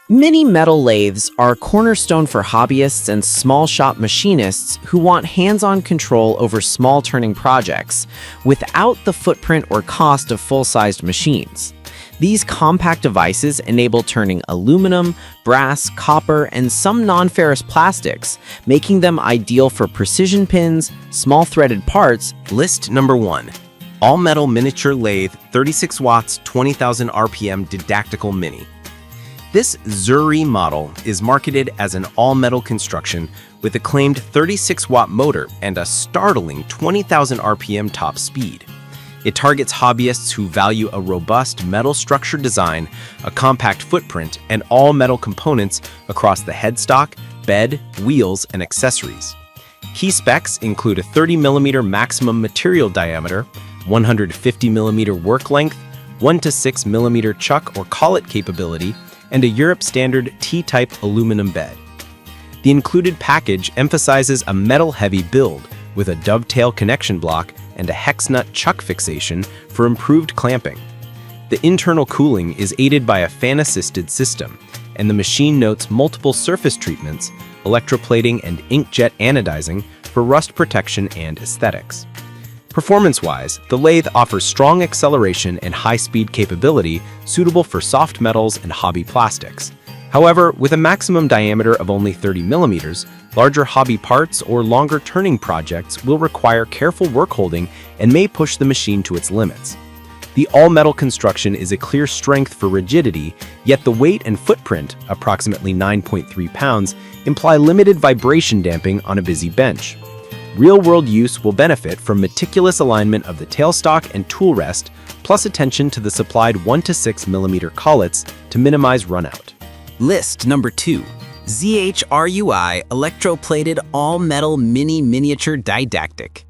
Mini metal lathes are a cornerstone for hobbyists and small shop machinists who want hands-on control over small turning projects without the footprint or cost of full-sized machines. These compact devices enable turning aluminum, brass, copper, and some non-ferrous plastics, making them ideal for precision pins, small threaded parts. List number 1. All-metal miniature lathe, 36 watts, 20,000 RPM didactical mini. This Zuri model is marketed as an all-metal construction with a claimed 36-watt motor and a startling 20,000 RPM top speed. It targets hobbyists who value a robust metal structure design, a compact footprint, and all-metal components across the headstock, bed, wheels, and accessories. Key specs include a 30mm maximum material diameter, 150mm work length, 1 to 6mm chuck or collet capability, and a Europe standard T-type aluminum bed. The included package emphasizes a metal-heavy build with a dovetail connection block and a hex nut chuck fixation for improved clamping. The internal cooling is aided by a fan-assisted system, and the machine notes multiple surface treatments, electroplating and inkjet anodizing for rust protection and aesthetics. Performance-wise, the lathe offers strong acceleration and high-speed capability suitable for soft metals and hobby plastics. However, with a maximum diameter of only 30mm, larger hobby parts or longer turning projects will require careful work holding and may push the machine to its limits. The all-metal construction is a clear strength for rigidity, yet the weight and footprint, approximately 9.3 pounds, imply limited vibration damping on a busy bench. Real-world use will benefit from meticulous alignment of the tailstock and tool rest, plus attention to the supplied 1 to 6mm collets to minimize runout. List number 2. ZHRUI Electroplated All-Metal Miniature Didactic.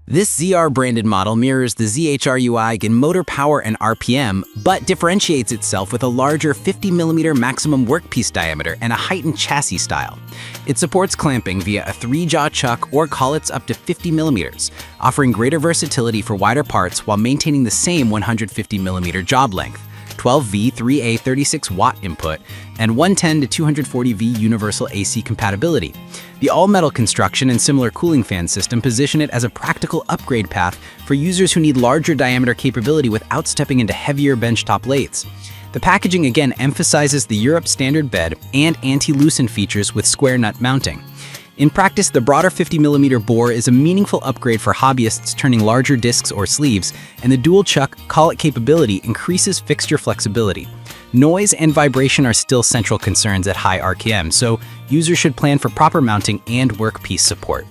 This ZR-branded model mirrors the ZHRUI in motor power and RPM, but differentiates itself with a larger 50mm maximum workpiece diameter and a heightened chassis style. It supports clamping via a 3-jaw chuck or collets up to 50mm, offering greater versatility for wider parts while maintaining the same 150mm job length, 12V 3A 36-watt input, and 110 to 240V universal AC compatibility. The all-metal construction and similar cooling fan system position it as a practical upgrade path for users who need larger diameter capability without stepping into heavier benchtop lathes. The packaging again emphasizes the Europe standard bed and anti-loosen features with square nut mounting. In practice, the broader 50mm bore is a meaningful upgrade for hobbyists turning larger discs or sleeves, and the dual chuck collet capability increases fixture flexibility. Noise and vibration are still central concerns at high RPM, so users should plan for proper mounting and workpiece support.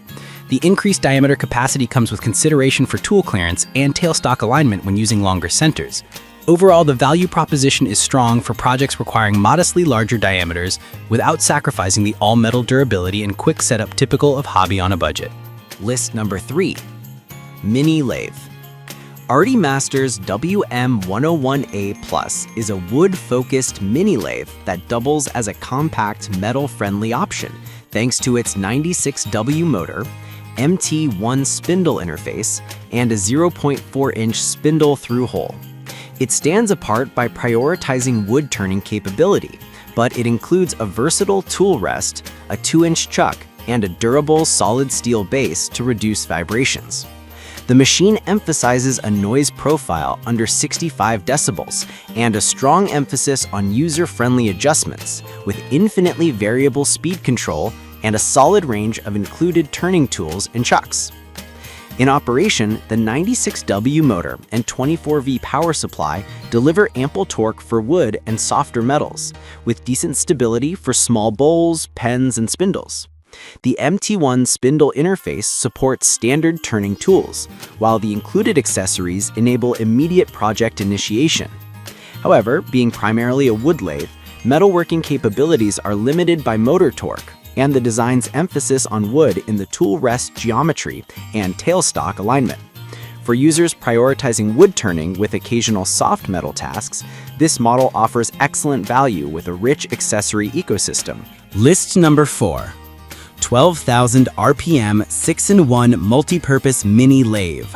The increased diameter capacity comes with consideration for tool clearance and tailstock alignment when using longer centers. Overall, the value proposition is strong for projects requiring modestly larger diameters without sacrificing the all-metal durability and quick setup typical of hobby on a budget. List number 3. Mini Lathe. Arty Master's WM101A Plus is a wood-focused mini lathe that doubles as a compact metal-friendly option thanks to its 96W motor, MT1 spindle interface, and a 0.4-inch spindle through hole. It stands apart by prioritizing wood turning capability, but it includes a versatile tool rest, a 2-inch chuck, and a durable solid steel base to reduce vibrations. The machine emphasizes a noise profile under 65 decibels and a strong emphasis on user-friendly adjustments with infinitely variable speed control and a solid range of included turning tools and chucks. In operation, the 96W motor and 24V power supply deliver ample torque for wood and softer metals, with decent stability for small bowls, pens, and spindles. The MT1 spindle interface supports standard turning tools, while the included accessories enable immediate project initiation. However, being primarily a wood lathe, metalworking capabilities are limited by motor torque, and the design's emphasis on wood in the tool rest geometry and tailstock alignment. For users prioritizing wood turning with occasional soft metal tasks, this model offers excellent value with a rich accessory ecosystem. List number 4. 12,000 RPM 6-in-1 multi-purpose mini lathe.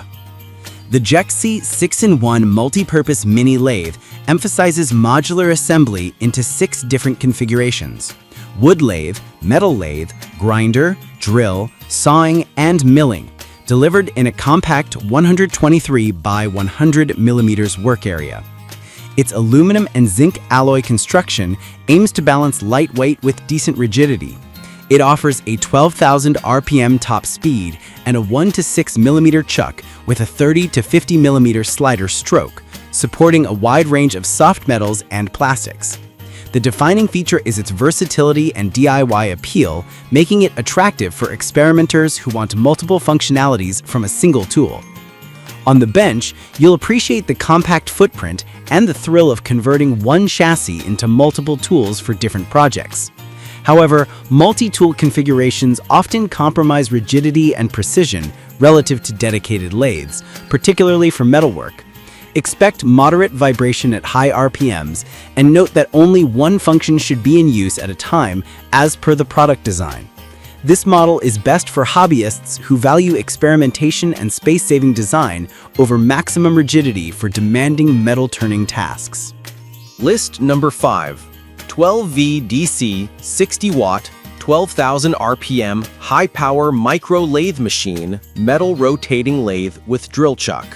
The Jexi 6-in-1 multi-purpose mini lathe emphasizes modular assembly into 6 different configurations: wood lathe, metal lathe, grinder, drill, sawing, and milling, delivered in a compact 123 by 100 millimeters work area. Its aluminum and zinc alloy construction aims to balance lightweight with decent rigidity. It offers a 12,000 RPM top speed and a 1 to 6 millimeter chuck with a 30 to 50 millimeter slider stroke, supporting a wide range of soft metals and plastics. The defining feature is its versatility and DIY appeal, making it attractive for experimenters who want multiple functionalities from a single tool. On the bench, you'll appreciate the compact footprint and the thrill of converting one chassis into multiple tools for different projects. However, multi-tool configurations often compromise rigidity and precision relative to dedicated lathes, particularly for metalwork. Expect moderate vibration at high RPMs, and note that only one function should be in use at a time as per the product design. This model is best for hobbyists who value experimentation and space-saving design over maximum rigidity for demanding metal-turning tasks. List number 5. 12V DC 60 watt 12,000 RPM high-power micro lathe machine metal rotating lathe with drill chuck.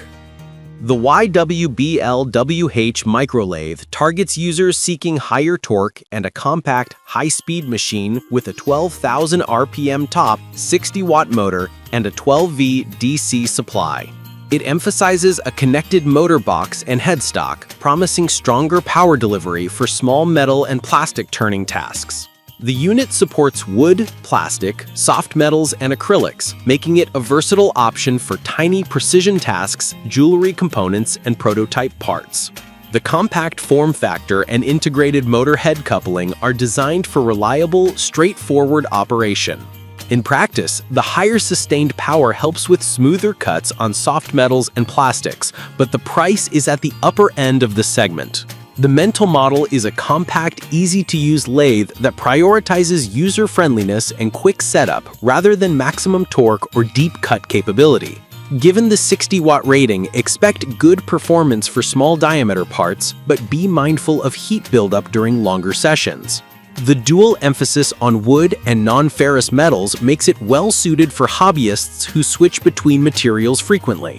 The YWBLWH microlathe targets users seeking higher torque and a compact, high-speed machine with a 12,000 RPM top, 60-watt motor, and a 12V DC supply. It emphasizes a connected motor box and headstock, promising stronger power delivery for small metal and plastic turning tasks. The unit supports wood, plastic, soft metals, and acrylics, making it a versatile option for tiny precision tasks, jewelry components, and prototype parts. The compact form factor and integrated motor head coupling are designed for reliable, straightforward operation. In practice, the higher sustained power helps with smoother cuts on soft metals and plastics, but the price is at the upper end of the segment. The mental model is a compact, easy-to-use lathe that prioritizes user-friendliness and quick setup rather than maximum torque or deep cut capability. Given the 60-watt rating, expect good performance for small diameter parts, but be mindful of heat buildup during longer sessions. The dual emphasis on wood and non-ferrous metals makes it well-suited for hobbyists who switch between materials frequently.